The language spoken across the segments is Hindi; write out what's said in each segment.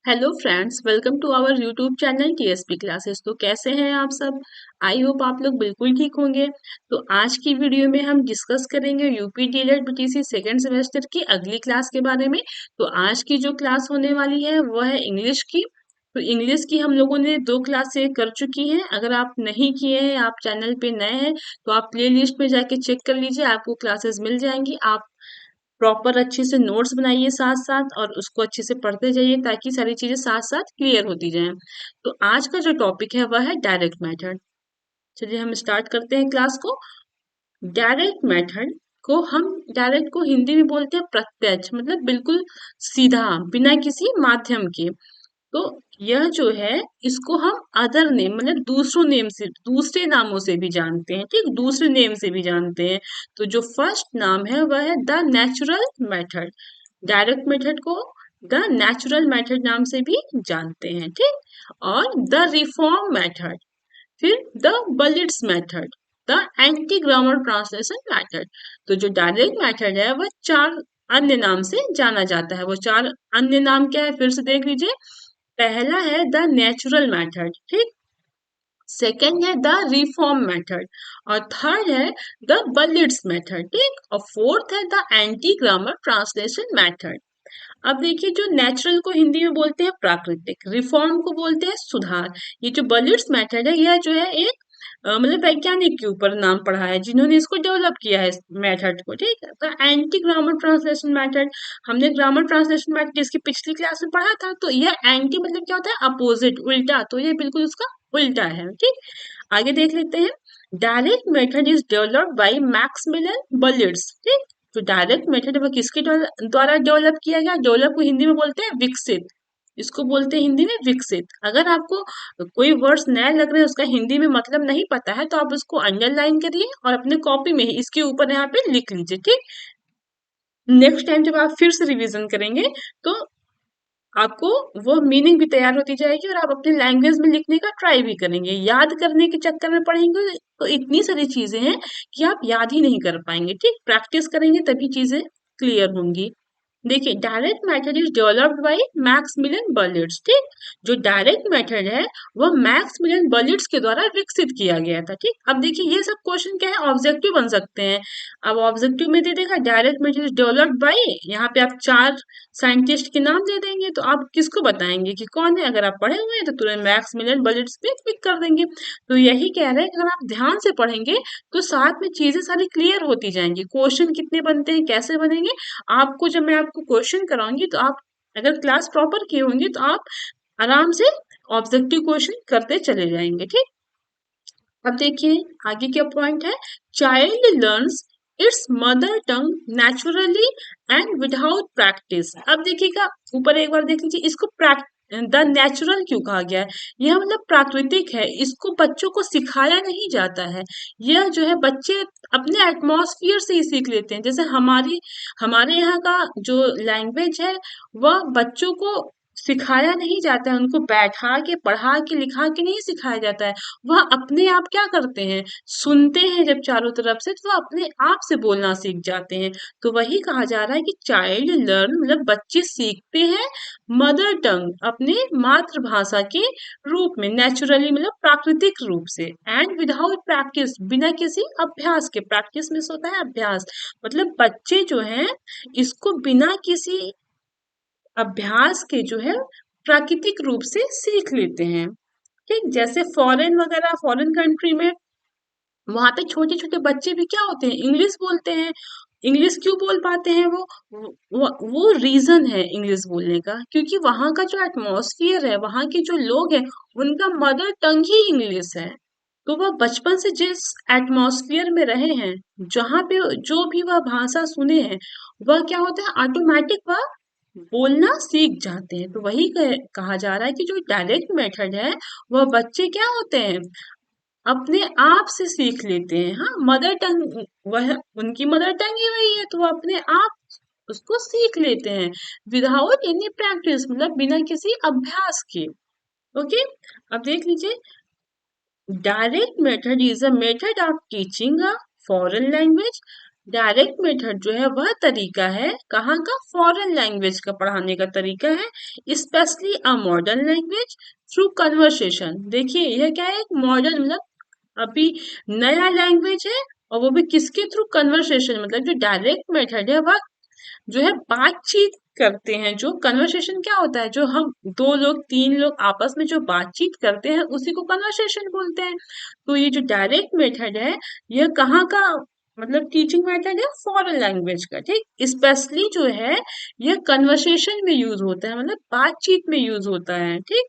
Hello friends, welcome to our YouTube channel TSP classes. तो कैसे हैं आप सब? आई होप आप लोग बिल्कुल ठीक होंगे। तो आज की वीडियो में हम डिस्कस करेंगे UP DElEd BTC second semester की अगली क्लास के बारे में। तो आज की जो क्लास होने वाली है वो है इंग्लिश की। तो इंग्लिश की हम लोगों ने 2 क्लासें कर चुकी हैं। अगर आप नहीं किए हैं, आप चैनल पे नए हैं, तो आप प्ले लिस्ट में जाके चेक कर लीजिए, आपको क्लासेस मिल जाएंगी। आप प्रॉपर अच्छे से नोट्स बनाइए साथ साथ और उसको अच्छे से पढ़ते जाइए ताकि सारी चीजें साथ साथ क्लियर होती जाएं। तो आज का जो टॉपिक है वह है डायरेक्ट मेथड। चलिए हम स्टार्ट करते हैं क्लास को। डायरेक्ट मेथड को हम डायरेक्ट को हिंदी में बोलते हैं प्रत्यक्ष, मतलब बिल्कुल सीधा, बिना किसी माध्यम के। तो यह जो है, इसको हम अदर नेम मतलब दूसरों नेम से, दूसरे नामों से भी जानते हैं। ठीक, दूसरे नेम से भी जानते हैं। तो जो फर्स्ट नाम है वह है the natural method. Direct method को द नेचुरल मेथड नाम से भी जानते हैं। ठीक, और द रिफॉर्म मेथड, फिर the Berlitz method, the anti grammar translation method. तो जो डायरेक्ट मेथड है वह 4 अन्य नाम से जाना जाता है। वो 4 अन्य नाम क्या है, फिर से देख लीजिए। पहला है द नेचुरल मेथड, ठीक। सेकेंड है द रिफॉर्म मेथड, और थर्ड है द बलिट्स मेथड, ठीक। और फोर्थ है the anti grammar translation method. अब देखिए, जो नेचुरल को हिंदी में बोलते हैं प्राकृतिक, रिफॉर्म को बोलते हैं सुधार। ये जो बलिट्स मेथड है, यह जो है एक मतलब वैज्ञानिक के ऊपर नाम पढ़ा है जिन्होंने इसको डेवलप किया है, इस मेथड को। ठीक है, तो एंटी ग्रामर ट्रांसलेशन मेथड, हमने ग्रामर ट्रांसलेशन मेथड इसकी पिछली क्लास में पढ़ा था। तो यह एंटी मतलब क्या होता है, अपोजिट, उल्टा। तो ये बिल्कुल उसका उल्टा है। ठीक, आगे देख लेते हैं। Direct method is developed by Maximilian Berlitz. ठीक, जो डायरेक्ट मेथड है वो किसके द्वारा डेवलप किया गया? डेवलप को हिंदी में बोलते हैं विकसित। इसको बोलते हैं हिंदी में विकसित। अगर आपको कोई वर्ड्स नए लग रहे हैं, उसका हिंदी में मतलब नहीं पता है, तो आप उसको अंडरलाइन करिए और अपने कॉपी में ही इसके ऊपर यहाँ पे लिख लीजिए। ठीक, नेक्स्ट टाइम जब आप फिर से रिवीजन करेंगे तो आपको वो मीनिंग भी तैयार होती जाएगी और आप अपनी लैंग्वेज में लिखने का ट्राई भी करेंगे। याद करने के चक्कर में पढ़ेंगे तो इतनी सारी चीजें हैं कि आप याद ही नहीं कर पाएंगे। ठीक, प्रैक्टिस करेंगे तभी चीजें क्लियर होंगी। देखिए, direct method is developed by Maximilian Berlitz. ठीक, जो डायरेक्ट मेथड है वह मैक्समिलियन बर्लिट्स के द्वारा विकसित किया गया था। ठीक, अब देखिए, ये सब क्वेश्चन क्या है, ऑब्जेक्टिव बन सकते हैं। अब ऑब्जेक्टिव में दे देगा direct method is developed bye, यहाँ पे आप 4 साइंटिस्ट के नाम दे देंगे, तो आप किसको बताएंगे कि कौन है? अगर आप पढ़े हुए हैं तो तुरंत मैक्समिलियन बर्लिट्स पे क्लिक कर देंगे। तो यही कह रहे हैं कि अगर आप ध्यान से पढ़ेंगे तो साथ में चीजें सारी क्लियर होती जाएंगी। क्वेश्चन कितने बनते हैं, कैसे बनेंगे, आपको जब मैं आपको क्वेश्चन कराऊंगी तो आप अगर क्लास प्रॉपर किए होंगे तो आप आराम से ऑब्जेक्टिव क्वेश्चन करते चले जाएंगे। ठीक, अब देखिए आगे क्या पॉइंट है। Child learns it's mother tongue naturally and without practice. अब देखिएगा, ऊपर एक बार देख लीजिए, इसको द नेचुरल क्यों कहा गया है? यह मतलब प्राकृतिक है, इसको बच्चों को सिखाया नहीं जाता है। यह जो है बच्चे अपने एटमॉस्फियर से ही सीख लेते हैं। जैसे हमारे यहाँ का जो लैंग्वेज है वह बच्चों को सिखाया नहीं जाता है, उनको बैठा के पढ़ा के लिखा के नहीं सिखाया जाता है। वह अपने आप क्या करते हैं, सुनते हैं जब चारों तरफ से, तो वह अपने आप से बोलना सीख जाते हैं। तो वही कहा जा रहा है कि चाइल्ड लर्न मतलब बच्चे सीखते हैं मदर टंग, अपने मातृभाषा के रूप में, नेचुरली मतलब प्राकृतिक रूप से, एंड विदाउट प्रैक्टिस, बिना किसी अभ्यास के। प्रैक्टिस में होता है अभ्यास, मतलब बच्चे जो हैं इसको बिना किसी अभ्यास के जो है प्राकृतिक रूप से सीख लेते हैं। ठीक, जैसे फॉरेन वगैरह, फॉरेन कंट्री में वहां पे छोटे छोटे बच्चे भी क्या होते हैं, इंग्लिश बोलते हैं। इंग्लिश क्यों बोल पाते हैं वो रीजन है इंग्लिश बोलने का, क्योंकि वहां का जो एटमॉस्फियर है, वहां के जो लोग हैं, उनका मदर टंग ही इंग्लिश है। तो वह बचपन से जिस एटमॉस्फियर में रहे हैं, जहाँ पे जो भी वह भाषा सुने हैं, वह क्या होता है, ऑटोमेटिक वह बोलना सीख जाते हैं। तो वही कहा जा रहा है कि जो डायरेक्ट मेथड है वह बच्चे क्या होते हैं, अपने आप से सीख लेते हैं। हाँ, मदर टंग, वह उनकी मदर टंग ही वही है, तो वो अपने आप उसको सीख लेते हैं विदाउट एनी प्रैक्टिस, मतलब बिना किसी अभ्यास के। ओके, अब देख लीजिए, direct method is a method of teaching a foreign language direct method जो है वह तरीका है कहाँ का, फॉरेन लैंग्वेज का पढ़ाने का तरीका है, specially a modern language through conversation. देखिए यह क्या है, एक मॉडर्न मतलब अभी नया लैंग्वेज है, और वो भी किसके थ्रू, कन्वर्सेशन। मतलब जो डायरेक्ट मेथड है वह जो है बातचीत करते हैं। जो कन्वर्सेशन क्या होता है, जो हम दो लोग तीन लोग आपस में जो बातचीत करते हैं उसी को कन्वर्सेशन बोलते हैं। तो ये जो डायरेक्ट मेथड है, यह कहाँ का मतलब टीचिंग मेथड है, फॉरेन लैंग्वेज का, ठीक। स्पेशली जो है यह कन्वर्सेशन में यूज होता है, मतलब बातचीत में यूज होता है, ठीक।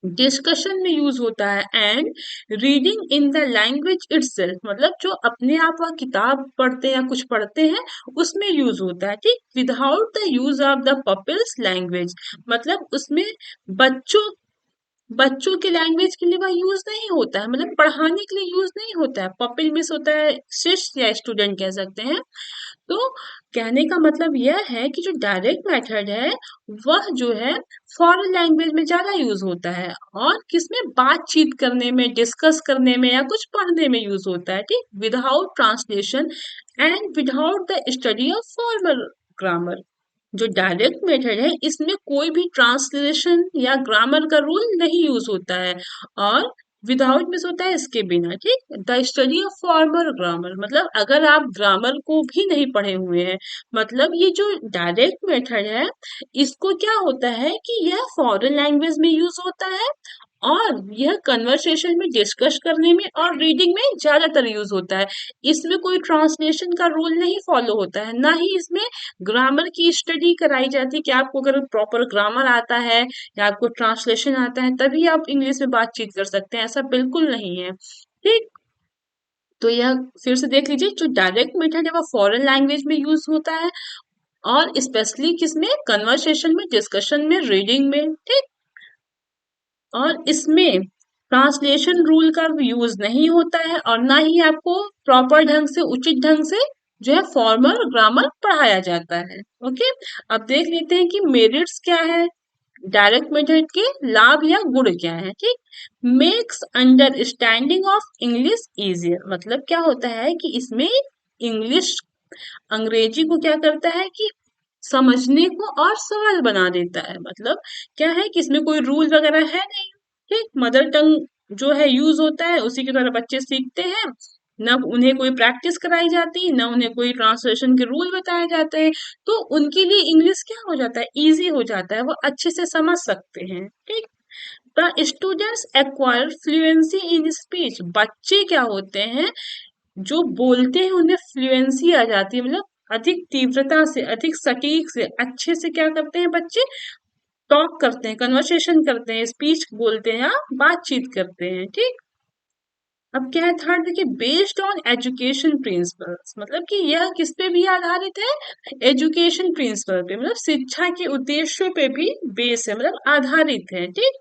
डिस्कशन में यूज होता है, and reading in the language itself, मतलब जो अपने आप वह किताब पढ़ते हैं या कुछ पढ़ते हैं उसमें यूज होता है, ठीक। Without the use of the pupil's language, मतलब उसमें बच्चों बच्चों के लैंग्वेज के लिए वह यूज नहीं होता है, मतलब पढ़ाने के लिए यूज नहीं होता है। पपिल मिस होता है शिष्य या स्टूडेंट कह सकते हैं। तो कहने का मतलब यह है कि जो डायरेक्ट मेथड है वह जो है फॉरेन लैंग्वेज में ज्यादा यूज होता है, और किसमें, बातचीत करने में, डिस्कस करने में या कुछ पढ़ने में यूज होता है, ठीक। Without translation and without the study of formal grammar. जो डायरेक्ट मेथड है इसमें कोई भी ट्रांसलेशन या ग्रामर का रूल नहीं यूज होता है, और विदाउट मिस होता है इसके बिना, ठीक। The study of formal grammar, मतलब अगर आप ग्रामर को भी नहीं पढ़े हुए हैं, मतलब ये जो डायरेक्ट मेथड है इसको क्या होता है कि यह फॉरेन लैंग्वेज में यूज होता है, और यह कन्वर्सेशन में, डिस्कस करने में और रीडिंग में ज्यादातर यूज होता है। इसमें कोई ट्रांसलेशन का रूल नहीं फॉलो होता है, ना ही इसमें ग्रामर की स्टडी कराई जाती है कि आपको अगर प्रॉपर ग्रामर आता है या आपको ट्रांसलेशन आता है तभी आप इंग्लिश में बातचीत कर सकते हैं, ऐसा बिल्कुल नहीं है, ठीक। तो यह फिर से देख लीजिए, जो डायरेक्ट मेथड है वो फॉरेन लैंग्वेज में यूज होता है, और स्पेशली किसमें, कन्वर्सेशन में, डिस्कशन में, रीडिंग में, ठीक। और इसमें ट्रांसलेशन रूल का यूज नहीं होता है, और ना ही आपको प्रॉपर ढंग से, उचित ढंग से जो है फॉर्मल ग्रामर पढ़ाया जाता है। ओके, अब देख लेते हैं कि मेरिट्स क्या है, डायरेक्ट मेथड के लाभ या गुण क्या है, ठीक। Makes understanding of English easier, मतलब क्या होता है कि इसमें इंग्लिश, अंग्रेजी को क्या करता है कि समझने को और सरल बना देता है। मतलब क्या है कि इसमें कोई रूल वगैरह है नहीं, ठीक। मदर टंग जो है यूज होता है, उसी की तरह बच्चे सीखते हैं, न उन्हें कोई प्रैक्टिस कराई जाती, न उन्हें कोई ट्रांसलेशन के रूल बताए जाते हैं। तो उनके लिए इंग्लिश क्या हो जाता है, इजी हो जाता है, वो अच्छे से समझ सकते हैं, ठीक। The students acquire fluency in speech, बच्चे क्या होते हैं जो बोलते हैं उन्हें फ्लुएंसी आ जाती है, मतलब अधिक तीव्रता से, अधिक सटीक से, अच्छे से क्या करते हैं बच्चे, टॉक करते हैं, कन्वर्सेशन करते हैं, स्पीच बोलते हैं या बातचीत करते हैं, ठीक। अब क्या है थर्ड, देखिए बेस्ड ऑन एजुकेशन प्रिंसिपल्स, मतलब कि यह किस पे भी आधारित है, एजुकेशन प्रिंसिपल पे, मतलब शिक्षा के उद्देश्यों पे भी बेस है, मतलब आधारित है, ठीक।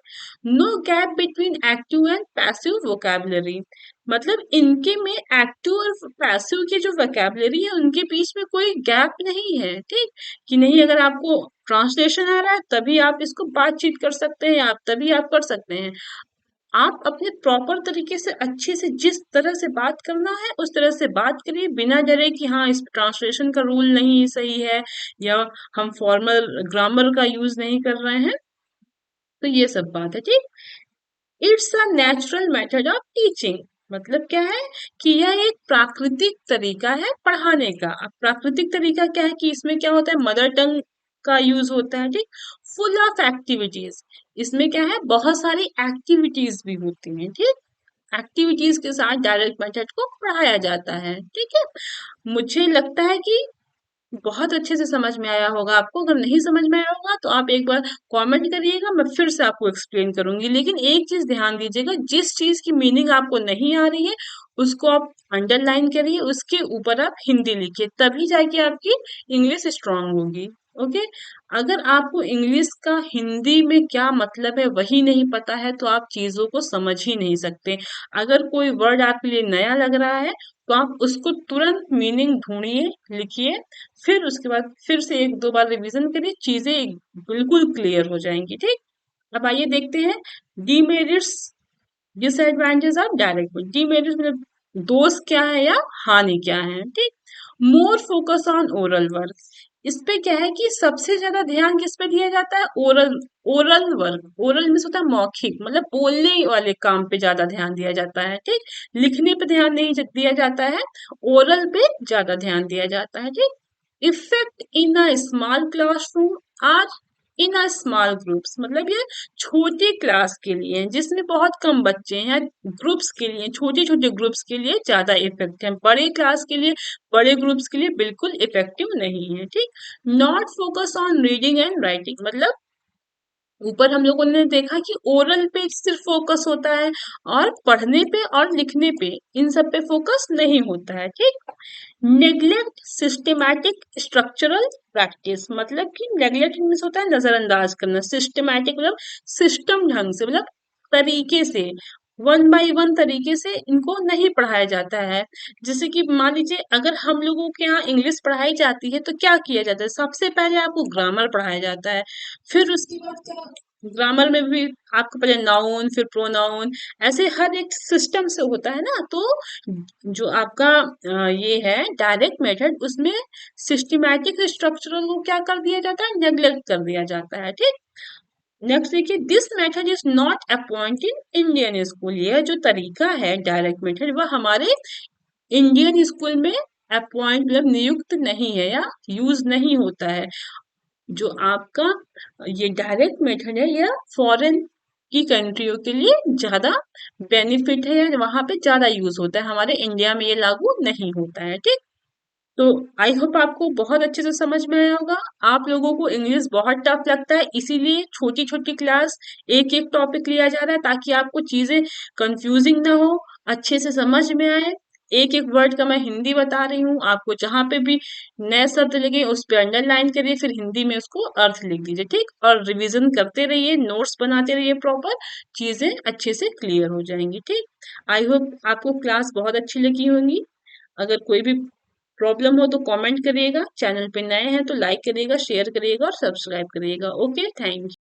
No gap between active and passive vocabulary, मतलब इनके में एक्टिव और पैसिव की जो वोकैबुलरी है उनके बीच में कोई गैप नहीं है, ठीक। कि नहीं अगर आपको ट्रांसलेशन आ रहा है तभी आप इसको बातचीत कर सकते हैं, आप तभी आप कर सकते हैं। आप अपने प्रॉपर तरीके से, अच्छे से, जिस तरह से बात करना है उस तरह से बात करिए, बिना डरे कि हाँ इस ट्रांसलेशन का रूल नहीं सही है, या हम फॉर्मल ग्रामर का यूज नहीं कर रहे हैं। तो ये सब बात है, ठीक। It's a natural method of teaching, मतलब क्या है कि यह एक प्राकृतिक तरीका है पढ़ाने का। अब प्राकृतिक तरीका क्या है कि इसमें क्या होता है, मदर टंग का यूज होता है, ठीक। फुल ऑफ एक्टिविटीज, इसमें क्या है, बहुत सारी एक्टिविटीज भी होती हैं, ठीक। एक्टिविटीज के साथ डायरेक्ट मेथड को पढ़ाया जाता है, ठीक है। मुझे लगता है कि बहुत अच्छे से समझ में आया होगा आपको। अगर नहीं समझ में आया होगा तो आप एक बार कमेंट करिएगा, मैं फिर से आपको एक्सप्लेन करूंगी। लेकिन एक चीज ध्यान दीजिएगा, जिस चीज की मीनिंग आपको नहीं आ रही है उसको आप अंडरलाइन करिए, उसके ऊपर आप हिंदी लिखिए, तभी जाके आपकी इंग्लिश स्ट्रांग होगी। ओके, अगर आपको इंग्लिश का हिंदी में क्या मतलब है वही नहीं पता है तो आप चीजों को समझ ही नहीं सकते। अगर कोई वर्ड आपके लिए नया लग रहा है तो आप उसको तुरंत मीनिंग ढूंढिए, लिखिए, फिर उसके बाद फिर से एक दो बार रिवीजन करिए, चीजें बिल्कुल क्लियर हो जाएंगी, ठीक। अब आइए देखते हैं demerits, disadvantage of direct. Demerits मतलब दोष क्या है या हानि क्या है, ठीक। More focus on oral work. इस पे क्या है कि सबसे ज्यादा ध्यान किस पे दिया जाता है, ओरल। ओरल वर्क, ओरल में होता है मौखिक, मतलब बोलने वाले काम पे ज्यादा ध्यान दिया जाता है, ठीक। लिखने पे ध्यान नहीं दिया जाता है, ओरल पे ज्यादा ध्यान दिया जाता है, ठीक। Effect in a small classroom or in a small groups, मतलब ये छोटे क्लास के लिए हैं, जिसमें बहुत कम बच्चे हैं, या ग्रुप्स के लिए, छोटे छोटे ग्रुप्स के लिए ज्यादा इफेक्ट है। बड़े क्लास के लिए, बड़े ग्रुप्स के लिए बिल्कुल इफेक्टिव नहीं है, ठीक। Not focus on reading and writing, मतलब ऊपर हम लोगों ने देखा कि ओरल पे सिर्फ फोकस होता है, और पढ़ने पे और लिखने पे इन सब पे फोकस नहीं होता है, ठीक। नेग्लेक्ट सिस्टेमैटिक स्ट्रक्चरल प्रैक्टिस, मतलब कि नेग्लेक्ट मीन्स होता है नजरअंदाज करना, सिस्टेमैटिक मतलब सिस्टम ढंग से, मतलब तरीके से, वन बाय वन तरीके से इनको नहीं पढ़ाया जाता है। जैसे कि मान लीजिए अगर हम लोगों के यहाँ इंग्लिश पढ़ाई जाती है तो क्या किया जाता है, सबसे पहले आपको ग्रामर पढ़ाया जाता है, फिर उसके बाद क्या, ग्रामर में भी आपको पहले नाउन फिर प्रोनाउन, ऐसे हर एक सिस्टम से होता है ना। तो जो आपका ये है डायरेक्ट मेथड, उसमें सिस्टमैटिक स्ट्रक्चरल को क्या कर दिया जाता है, नेग्लेक्ट कर दिया जाता है, ठीक। नेक्स्ट देखिए, this method is not appointed Indian school, यह जो तरीका है डायरेक्ट मेथड, वह हमारे इंडियन स्कूल में अपॉइंट मतलब नियुक्त नहीं है या यूज नहीं होता है। जो आपका ये डायरेक्ट मेथड है, यह फॉरेन की कंट्रियों के लिए ज्यादा बेनिफिट है, या वहां पे ज्यादा यूज होता है, हमारे इंडिया में ये लागू नहीं होता है, ठीक। तो आई होप आपको बहुत अच्छे से समझ में आया होगा। आप लोगों को इंग्लिश बहुत टफ लगता है, इसीलिए छोटी छोटी क्लास एक एक टॉपिक लिया जा रहा है, ताकि आपको चीजें कंफ्यूजिंग ना हो, अच्छे से समझ में आए। एक एक वर्ड का मैं हिंदी बता रही हूँ आपको, जहां पे भी नए शब्द लगे उस पे अंडरलाइन करिए, फिर हिंदी में उसको अर्थ लिख दीजिए, ठीक। और रिवीजन करते रहिए, नोट्स बनाते रहिए प्रॉपर, चीजें अच्छे से क्लियर हो जाएंगी, ठीक। आई होप आपको क्लास बहुत अच्छी लगी होंगी। अगर कोई भी प्रॉब्लम हो तो कमेंट करिएगा, चैनल पे नए हैं तो लाइक करिएगा, शेयर करिएगा और सब्सक्राइब करिएगा। Okay, thank you.